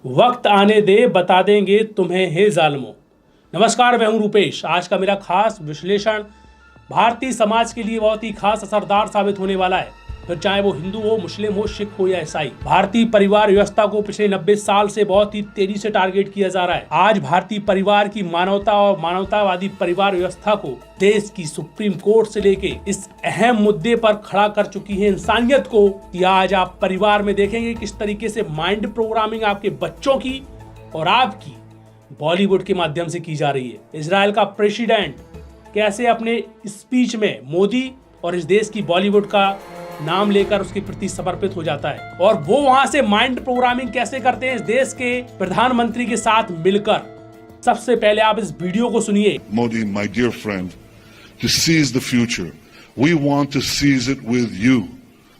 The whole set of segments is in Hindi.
वक्त आने दे बता देंगे तुम्हें हे जालिमों। नमस्कार, मैं हूं रूपेश। आज का मेरा खास विश्लेषण भारतीय समाज के लिए बहुत ही खास असरदार साबित होने वाला है, फिर चाहे वो हिंदू हो, मुस्लिम हो, सिख हो या ईसाई। भारतीय परिवार व्यवस्था को पिछले 90 साल से बहुत ही तेजी से टारगेट किया जा रहा है। आज भारतीय परिवार की मानवता और मानवतावादी परिवार व्यवस्था को देश की सुप्रीम कोर्ट से लेके इस अहम मुद्दे पर खड़ा कर चुकी है इंसानियत को कि आज आप परिवार में देखेंगे किस तरीके से माइंड प्रोग्रामिंग आपके बच्चों की और आपकी बॉलीवुड के माध्यम से की जा रही है। इजराइल का प्रेसिडेंट कैसे अपने स्पीच में मोदी और इस देश की बॉलीवुड का नाम लेकर उसके प्रति समर्पित हो जाता है, और वो वहां से माइंड प्रोग्रामिंग कैसे करते हैं इस देश के प्रधानमंत्री के साथ मिलकर। सबसे पहले आप इस वीडियो को सुनिए। Modi, my dear friend, to seize the future. We want to seize it with you.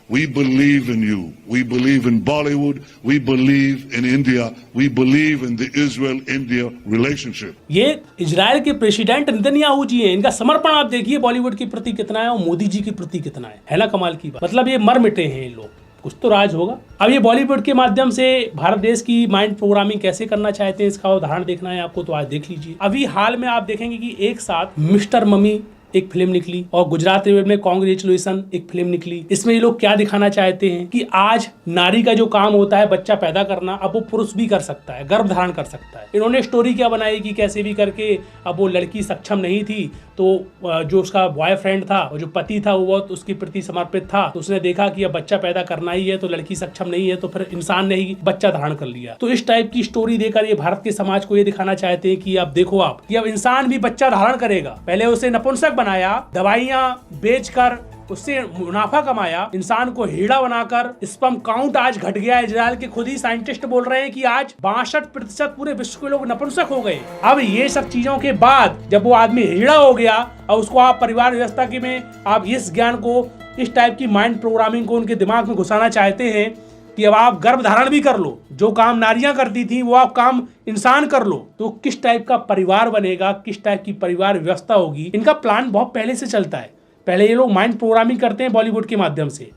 We believe in you. We believe in Bollywood. We believe in India. We believe in the Israel-India relationship. ये इजराइल के प्रेसिडेंट नेतन्याहू जी हैं। इनका समर्पण आप देखिए बॉलीवुड के प्रति कितना है और मोदी जी के प्रति कितना है ना कमाल की बात। मतलब ये मर मिटे हैं ये लोग, कुछ तो राज होगा। अब ये बॉलीवुड के माध्यम से भारत देश की माइंड प्रोग्रामिंग कैसे करना चाहते हैं, इसका उदाहरण देखना है आपको तो आज देख लीजिए। अभी हाल में आप देखेंगे कि एक साथ मिस्टर मम्मी एक फिल्म निकली और गुजरात रिवेल में कांग्रेचुलेशन एक फिल्म निकली। इसमें ये लोग क्या दिखाना चाहते हैं कि आज नारी का जो काम होता है बच्चा पैदा करना, अब वो पुरुष भी कर सकता है, गर्भ धारण कर सकता है। इन्होंने स्टोरी क्या बनाई कि कैसे भी करके अब वो लड़की सक्षम नहीं थी तो जो उसका बॉयफ्रेंड था और जो पति था वो बहुत उसके प्रति समर्पित था, तो उसने देखा कि अब बच्चा पैदा करना ही है तो लड़की सक्षम नहीं है, तो फिर इंसान ने ही बच्चा धारण कर लिया। तो इस टाइप की स्टोरी देकर ये भारत के समाज को ये दिखाना चाहते हैं कि अब देखो आप कि अब इंसान भी बच्चा धारण करेगा। पहले उसे नपुंसक बनाया, दवाइयां बेचकर उससे मुनाफा कमाया, इंसान को हीड़ा बनाकर स्पर्म काउंट आज घट गया। इजराइल के खुद ही साइंटिस्ट बोल रहे हैं कि आज 62% पूरे विश्व के लोग नपुंसक हो गए। अब ये सब चीजों के बाद जब वो आदमी हीड़ा हो गया और उसको आप परिवार व्यवस्था के में आप इस ज्ञान को, इस टाइप की माइंड प्रोग्रामिंग को उनके दिमाग में घुसाना चाहते हैं कि अब आप गर्भ धारण भी कर लो, जो काम नारियां करती थी वो आप काम इंसान कर लो, तो किस टाइप का परिवार बनेगा, किस टाइप की परिवार व्यवस्था होगी। इनका प्लान बहुत पहले से चलता है। पहले ये लोग माइंड प्रोग्रामिंग करते हैं बॉलीवुड के माध्यम से।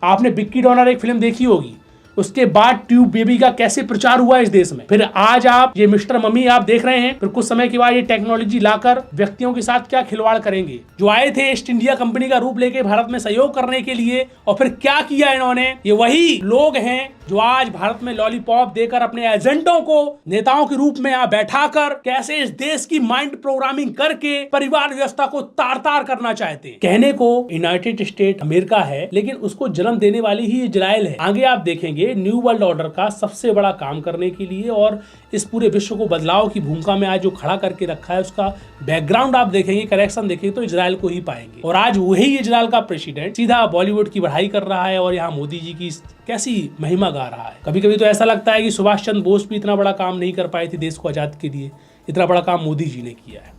आपने बिक्की डोनर एक फिल्म देखी होगी, उसके बाद ट्यूब बेबी का कैसे प्रचार हुआ इस देश में। फिर आज आप ये मिस्टर मम्मी आप देख रहे हैं, फिर कुछ समय के बाद ये टेक्नोलॉजी लाकर व्यक्तियों के साथ क्या खिलवाड़ करेंगे। जो आए थे ईस्ट इंडिया कंपनी का रूप लेके भारत में सहयोग करने के लिए, और फिर क्या किया इन्होंने। ये वही लोग हैं जो आज भारत में लॉलीपॉप देकर अपने एजेंटों को नेताओं के रूप में यहाँ बैठाकर कैसे इस देश की माइंड प्रोग्रामिंग करके परिवार व्यवस्था को तार तार करना चाहते हैं। कहने को यूनाइटेड स्टेट अमेरिका है, लेकिन उसको जन्म देने वाली ही इजराइल है। आगे आप देखेंगे न्यू वर्ल्ड ऑर्डर का सबसे बड़ा काम करने के लिए और इस पूरे विश्व को बदलाव की भूमिका में आज जो खड़ा करके रखा है, उसका बैकग्राउंड आप देखेंगे, करेक्शन देखेंगे तो इजराइल को ही पाएंगे। और आज वही इजराइल का प्रेसिडेंट सीधा बॉलीवुड की बढ़ाई कर रहा है और यहाँ मोदी जी की कैसी महिमा गा रहा है। कभी कभी तो ऐसा लगता है कि सुभाष चंद्र बोस भी इतना बड़ा काम नहीं कर पाए थे देश को आजाद के लिए, इतना बड़ा काम मोदी जी ने किया है।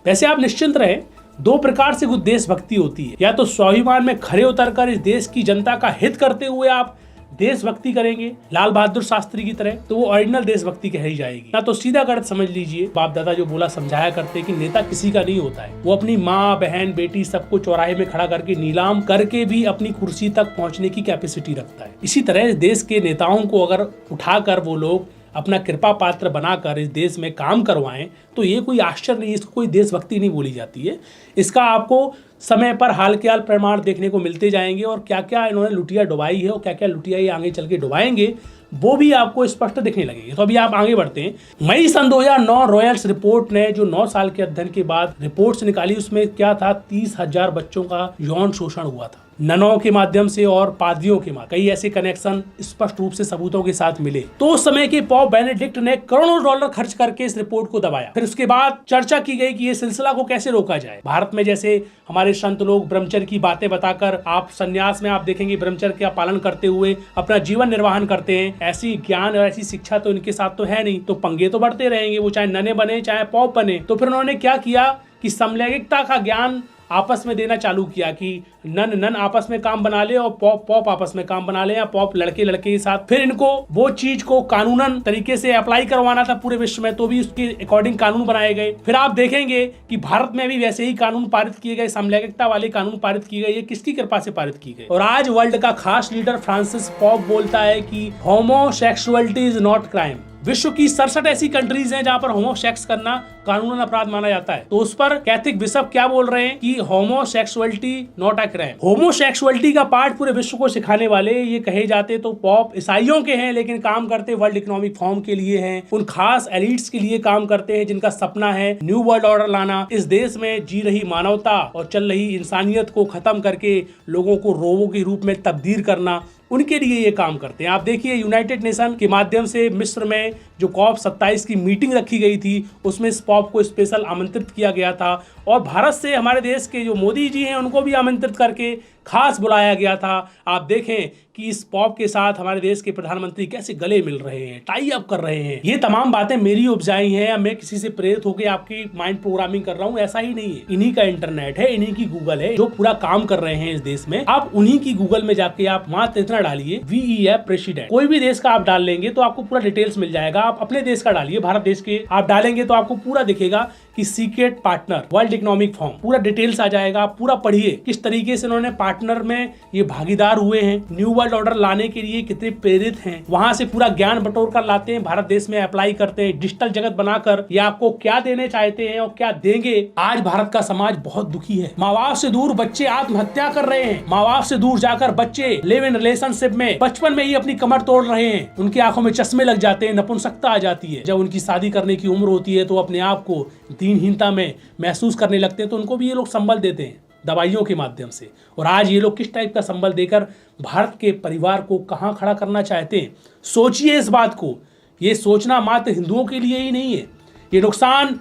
वैसे आप निश्चिंत रहे, दो प्रकार से कुछ देशभक्ति होती है। या तो स्वाभिमान में खड़े उतरकर इस देश की जनता का हित करते हुए आप देशभक्ति करेंगे लाल बहादुर शास्त्री की तरह, तो वो ओरिजिनल देशभक्ति कहलाई जाएगी। ना तो सीधा गलत समझ लीजिए, बाप दादा जो बोला समझाया करते कि नेता किसी का नहीं होता है, वो अपनी माँ बहन बेटी सबको चौराहे में खड़ा करके नीलाम करके भी अपनी कुर्सी तक पहुंचने की कैपेसिटी रखता है। इसी तरह देश के नेताओं को अगर उठाकर वो लोग अपना कृपा पात्र बनाकर इस देश में काम करवाएं तो ये कोई आश्चर्य नहीं, इसको कोई देशभक्ति नहीं बोली जाती है। इसका आपको समय पर हाल के हाल प्रमाण देखने को मिलते जाएंगे, और क्या क्या इन्होंने लुटिया डुबाई है और क्या क्या लुटिया ये आगे चल के डुबाएंगे वो भी आपको स्पष्ट दिखने लगेंगे। तो अभी आप आगे बढ़ते हैं। मई सन 2009 रॉयल्स रिपोर्ट ने जो 9 साल के अध्ययन के बाद रिपोर्ट्स निकाली, उसमें क्या था, 30,000 बच्चों का यौन शोषण हुआ था ननों के माध्यम से और पादरियों के माध्यम। कई ऐसे कनेक्शन स्पष्ट रूप से सबूतों के साथ मिले। तो उस समय के पॉप बेनेडिक्ट ने करोड़ों डॉलर खर्च करके इस रिपोर्ट को दबाया। फिर उसके बाद चर्चा की गई कि ये सिलसिला को कैसे रोका जाए। भारत में जैसे हमारे संत लोग ब्रह्मचर्य की बातें बताकर, आप संन्यास में आप देखेंगे ब्रह्मचर्य का पालन करते हुए अपना जीवन निर्वाहन करते हैं, ऐसी ज्ञान और ऐसी शिक्षा तो इनके साथ तो है नहीं, तो पंगे तो बढ़ते रहेंगे, वो चाहे नने बने चाहे पॉप बने। तो फिर उन्होंने क्या किया कि समलैंगिकता का ज्ञान आपस में देना चालू किया कि नन आपस में काम बना ले और पॉप आपस में काम बना ले, या पॉप लड़के लड़के के साथ। फिर इनको वो चीज को कानूनन तरीके से अप्लाई करवाना था पूरे विश्व में, तो भी उसके अकॉर्डिंग कानून बनाए गए। फिर आप देखेंगे कि भारत में भी वैसे ही कानून पारित किए गए, समलैंगिकता वाले कानून पारित किए गए। ये किसकी कृपा से पारित की गए? और आज वर्ल्ड का खास लीडर फ्रांसिस पोप बोलता है कि होमोसेक्सुअलिटी इज नॉट क्राइम। विश्व की 67 ऐसी कंट्रीज हैं जहां पर होमोसेक्स करना कानूनन अपराध माना जाता है। तो उस पर कैथोलिक बिशप क्या बोल रहे हैं कि homosexuality not a crime. Homosexuality का पाठ पूरे विश्व को सिखाने वाले ये कहे जाते तो पॉप ईसाइयों के हैं, लेकिन काम करते वर्ल्ड इकोनॉमिक फोरम के लिए हैं, उन खास एलिट्स के लिए काम करते हैं जिनका सपना है न्यू वर्ल्ड ऑर्डर लाना, इस देश में जी रही मानवता और चल रही इंसानियत को खत्म करके लोगों को रोबों के रूप में तब्दील करना, उनके लिए ये काम करते हैं। आप देखिए यूनाइटेड नेशन के माध्यम से मिस्र में जो COP 27 की मीटिंग रखी गई थी उसमें इस पॉप को स्पेशल आमंत्रित किया गया था और भारत से हमारे देश के जो मोदी जी हैं उनको भी आमंत्रित करके खास बुलाया गया था। आप देखें कि इस पॉप के साथ हमारे देश के प्रधानमंत्री कैसे गले मिल रहे हैं, टाई अप कर रहे हैं। ये तमाम बातें मेरी उपजाई हैं या मैं किसी से प्रेरित होकर आपकी माइंड प्रोग्रामिंग कर रहा हूँ, ऐसा ही नहीं है। इन्हीं का इंटरनेट है, इन्हीं की गूगल है जो पूरा काम कर रहे हैं इस देश में। आप उन्हीं की गूगल में जाके आप मात्र इतना डालिए VEF प्रेसिडेंट, कोई भी देश का आप डाल लेंगे तो आपको पूरा डिटेल्स मिल जाएगा। आप अपने देश का डालिए, भारत देश के आप डालेंगे तो आपको पूरा दिखेगा कि secret partner world economic forum, पूरा डिटेल्स आ जाएगा। आप पूरा पढ़िए किस तरीके से उन्होंने पार्टनर में ये भागीदार हुए हैं, न्यू वर्ल्ड ऑर्डर लाने के लिए कितने प्रेरित हैं, वहां से पूरा ज्ञान बटोर कर लाते हैं, भारत देश में अप्लाई करते हैं, डिजिटल जगत बनाकर ये आपको क्या देने चाहते हैं और क्या देंगे। आज भारत का समाज बहुत दुखी है। माँ बाप से दूर बच्चे आत्महत्या कर रहे हैं, माँ बाप से दूर जाकर बच्चे लिव इन रिलेशनशिप में बचपन में ही अपनी कमर तोड़ रहे हैं, उनकी आंखों में चश्मे लग जाते हैं, नपुंसकता आ जाती है। जब उनकी शादी करने की उम्र होती है तो अपने आप को दीनहीनता में महसूस करने लगते हैं, तो उनको भी ये लोग संबल देते हैं दवाइयों के माध्यम से। और आज ये लोग किस टाइप का संबल देकर भारत के परिवार को कहां खड़ा करना चाहते हैं, सोचिए इस बात को। ये सोचना मात्र हिंदुओं के लिए ही नहीं है, ये नुकसान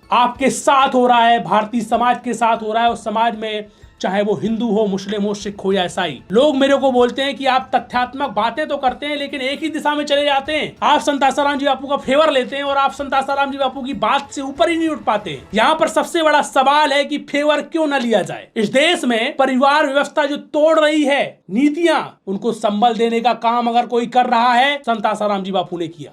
आपके साथ हो रहा है, भारतीय समाज के साथ हो रहा है। उस समाज में चाहे वो हिंदू हो, मुस्लिम हो, सिख हो या ईसाई, लोग मेरे को बोलते हैं कि आप तथ्यात्मक बातें तो करते हैं लेकिन एक ही दिशा में चले जाते हैं। आप संत आसाराम जी बापू का फेवर लेते हैं और आप संत आसाराम जी बापू की बात से ऊपर ही नहीं उठ पाते। यहाँ पर सबसे बड़ा सवाल है कि फेवर क्यों न लिया जाए। इस देश में परिवार व्यवस्था जो तोड़ रही है नीतियां, उनको संबल देने का काम अगर कोई कर रहा है संत आसाराम जी बापू ने किया।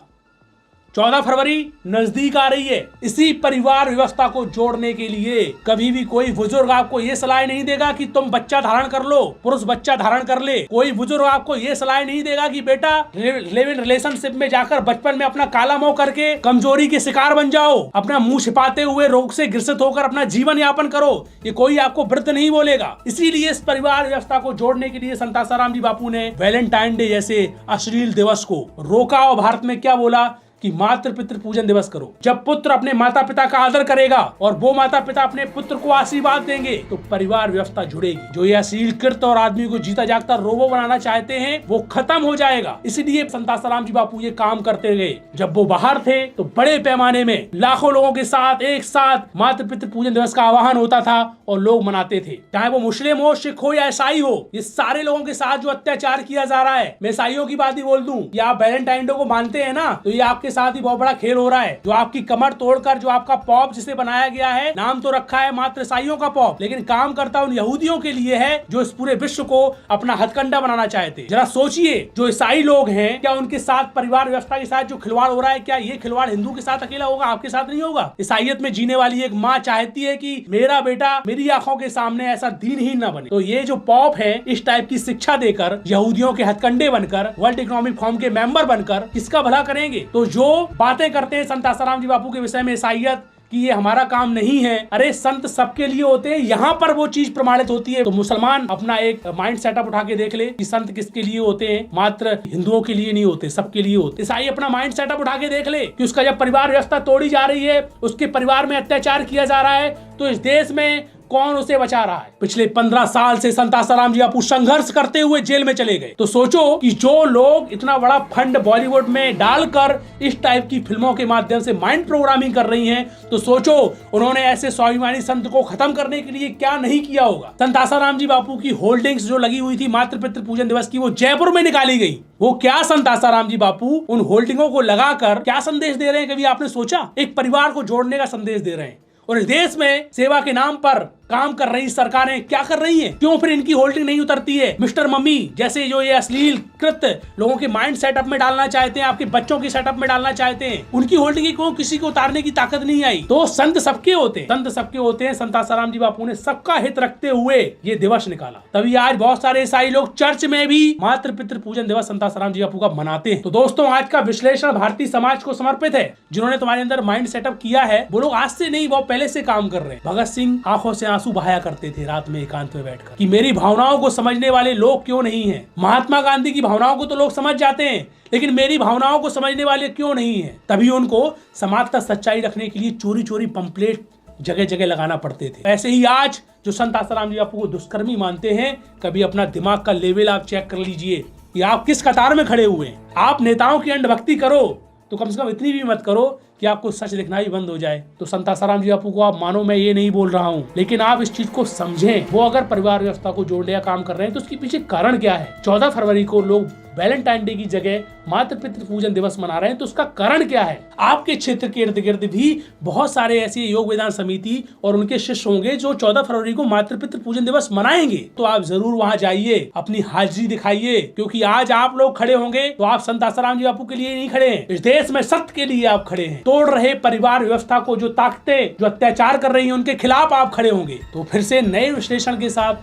14 फरवरी नजदीक आ रही है। इसी परिवार व्यवस्था को जोड़ने के लिए कभी भी कोई बुजुर्ग आपको ये सलाह नहीं देगा कि तुम बच्चा धारण कर लो, पुरुष बच्चा धारण कर ले। कोई बुजुर्ग आपको ये सलाह नहीं देगा कि बेटा लिव इन रिलेशनशिप में जाकर बचपन में अपना काला मुंह करके कमजोरी के शिकार बन जाओ, अपना मुंह छिपाते हुए रोग से ग्रसित होकर अपना जीवन यापन करो। ये कोई आपको वृद्ध नहीं बोलेगा। इसीलिए इस परिवार व्यवस्था को जोड़ने के लिए संत आसाराम जी बापू ने वैलेंटाइन डे जैसे अश्लील दिवस को रोका और भारत में क्या बोला कि मातृ पितृ पूजन दिवस करो। जब पुत्र अपने माता पिता का आदर करेगा और वो माता पिता अपने पुत्र को आशीर्वाद देंगे तो परिवार व्यवस्था जुड़ेगी। जो ये अश्लील कृत्य और आदमी को जीता जागता रोबो बनाना चाहते हैं वो खत्म हो जाएगा। इसलिए संत आसाराम जी बापू ये काम करते गए। जब वो बाहर थे तो बड़े पैमाने में लाखों लोगों के साथ एक साथ मातृ पितृ पूजन दिवस का आह्वान होता था और लोग मनाते थे। चाहे वो मुस्लिम हो, सिख हो या ईसाई हो, ये सारे लोगों के साथ जो अत्याचार किया जा रहा है, मैं ईसाइयों की बात ही बोल दूं, या आप वैलेंटाइन डे को मानते हैं ना, तो ये आपके साथ ही बहुत बड़ा खेल हो रहा है। जो आपकी कमर तोड़कर जो आपका पॉप जिसे बनाया गया है, नाम तो रखा है मात्र ईसाइयों का पॉप, लेकिन काम करता उन यहूदियों के लिए है जो इस पूरे विश्व को अपना हथकंडा बनाना चाहते। जरा सोचिए, जो ईसाई लोग हैं, क्या उनके साथ परिवार व्यवस्था के साथ जो खिलवाड़ हो रहा है, क्या ये खिलवाड़ हिंदू के साथ अकेला होगा, आपके साथ नहीं होगा? ईसाइयत में जीने वाली एक माँ चाहती है कि मेरा बेटा मेरी आंखों के सामने ऐसा दीनहीन न बने। तो ये जो पॉप है इस टाइप की शिक्षा देकर यहूदियों के हथकंडे बनकर वर्ल्ड इकोनॉमिक फोरम के मेंबर बनकर किसका भला करेंगे? तो जो बातें करते हैं संत आसाराम जी बापू के विषय में ईसाइयत कि ये हमारा काम नहीं है, अरे संत सबके लिए होते हैं, यहाँ पर वो चीज प्रमाणित होती है। तो मुसलमान अपना एक माइंड सेटअप उठा के देख ले कि संत किसके लिए होते हैं, मात्र हिंदुओं के लिए नहीं होते, सबके लिए होते। ईसाई अपना माइंड सेटअप उठा के देख ले कि उसका जब परिवार व्यवस्था तोड़ी जा रही है, उसके परिवार में अत्याचार किया जा रहा है, तो इस देश में कौन उसे बचा रहा है? पिछले 15 साल से संत आसाराम जी बापू संघर्ष करते हुए जेल में चले गए। तो सोचो कि जो लोग इतना बड़ा फंड बॉलीवुड में डालकर इस टाइप की फिल्मों के माध्यम से माइंड प्रोग्रामिंग कर रही हैं, तो सोचो उन्होंने ऐसे स्वाभिमानी संत को खत्म करने के लिए क्या नहीं किया होगा। संत आसाराम जी बापू की होल्डिंग्स जो लगी हुई थी मातृ पितृ पूजन दिवस की, वो जयपुर में निकाली गई। वो क्या संत आसाराम जी बापू उन होल्डिंगों को लगाकर क्या संदेश दे रहे हैं, कभी आपने सोचा? एक परिवार को जोड़ने का संदेश दे रहे हैं और इस देश में सेवा के नाम पर काम कर रही सरकारें क्या कर रही हैं? क्यों फिर इनकी होल्डिंग नहीं उतरती है? मिस्टर मम्मी जैसे जो ये अश्लील कृत्य लोगों के माइंड सेटअप में डालना चाहते हैं, आपके बच्चों के सेटअप में डालना चाहते हैं, उनकी होल्डिंग को किसी को उतारने की ताकत नहीं आई। तो संत सबके होते हैं, संत सबके होते हैं। संत आसाराम जी बापू ने सबका हित रखते हुए ये दिवस निकाला, तभी आज बहुत सारे ईसाई लोग चर्च में भी मातृ पितृ पूजन दिवस संत आसाराम जी बापू का मनाते हैं। तो दोस्तों, आज का विश्लेषण भारतीय समाज को समर्पित है। जिन्होंने तुम्हारे अंदर माइंड सेटअप किया है वो लोग आज से नहीं, वो पहले से काम कर रहे हैं। भगत सिंह आंखों से आंसू बहाया करते थे रात में एकांत में बैठकर कि मेरी भावनाओं को समझने वाले लोग क्यों नहीं हैं। महात्मा गांधी की भावनाओं को तो लोग समझ जाते हैं, लेकिन मेरी भावनाओं को समझने वाले क्यों नहीं हैं। तभी उनको समाज तक सच्चाई रखने के लिए चोरी चोरी पंपलेट जगह जगह लगाना पड़ते थे। ऐसे ही आज जो संत आसाराम जी बापू को दुष्कर्मी मानते हैं, कभी अपना दिमाग का लेवल आप चेक कर लीजिए कि आप किस कतार में खड़े हुए हैं। आप नेताओं की अंधभक्ति करो तो कम से कम इतनी भी मत करो कि आपको सच लिखना ही बंद हो जाए। तो संत आसाराम जी बापू को आप मानो, मैं ये नहीं बोल रहा हूँ, लेकिन आप इस चीज को समझें। वो अगर परिवार व्यवस्था को जोड़ने का काम कर रहे हैं तो उसके पीछे कारण क्या है। 14 फरवरी को लोग वैलेंटाइन डे की जगह मातृ पितृ पूजन दिवस मना रहे हैं, तो उसका कारण क्या है। आपके क्षेत्र के इर्द गिर्द भी बहुत सारे ऐसे योग वेदांत समिति और उनके शिष्य होंगे जो 14 फरवरी को मातृ पितृ पूजन दिवस मनाएंगे। तो आप जरूर वहां जाइए, अपनी हाजिरी दिखाइए, क्योंकि आज आप लोग खड़े होंगे तो आप संत आसाराम जी बापू के लिए नहीं खड़े हैं, इस देश में सत्य के लिए आप खड़े हैं। तोड़ रहे परिवार व्यवस्था को जो ताकतें जो अत्याचार कर रही हैं उनके खिलाफ आप खड़े होंगे। तो फिर से नए विश्लेषण के साथ,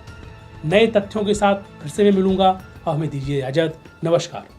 नए तथ्यों के साथ फिर से मैं मिलूंगा। हमें दीजिए इजाजत। नमस्कार।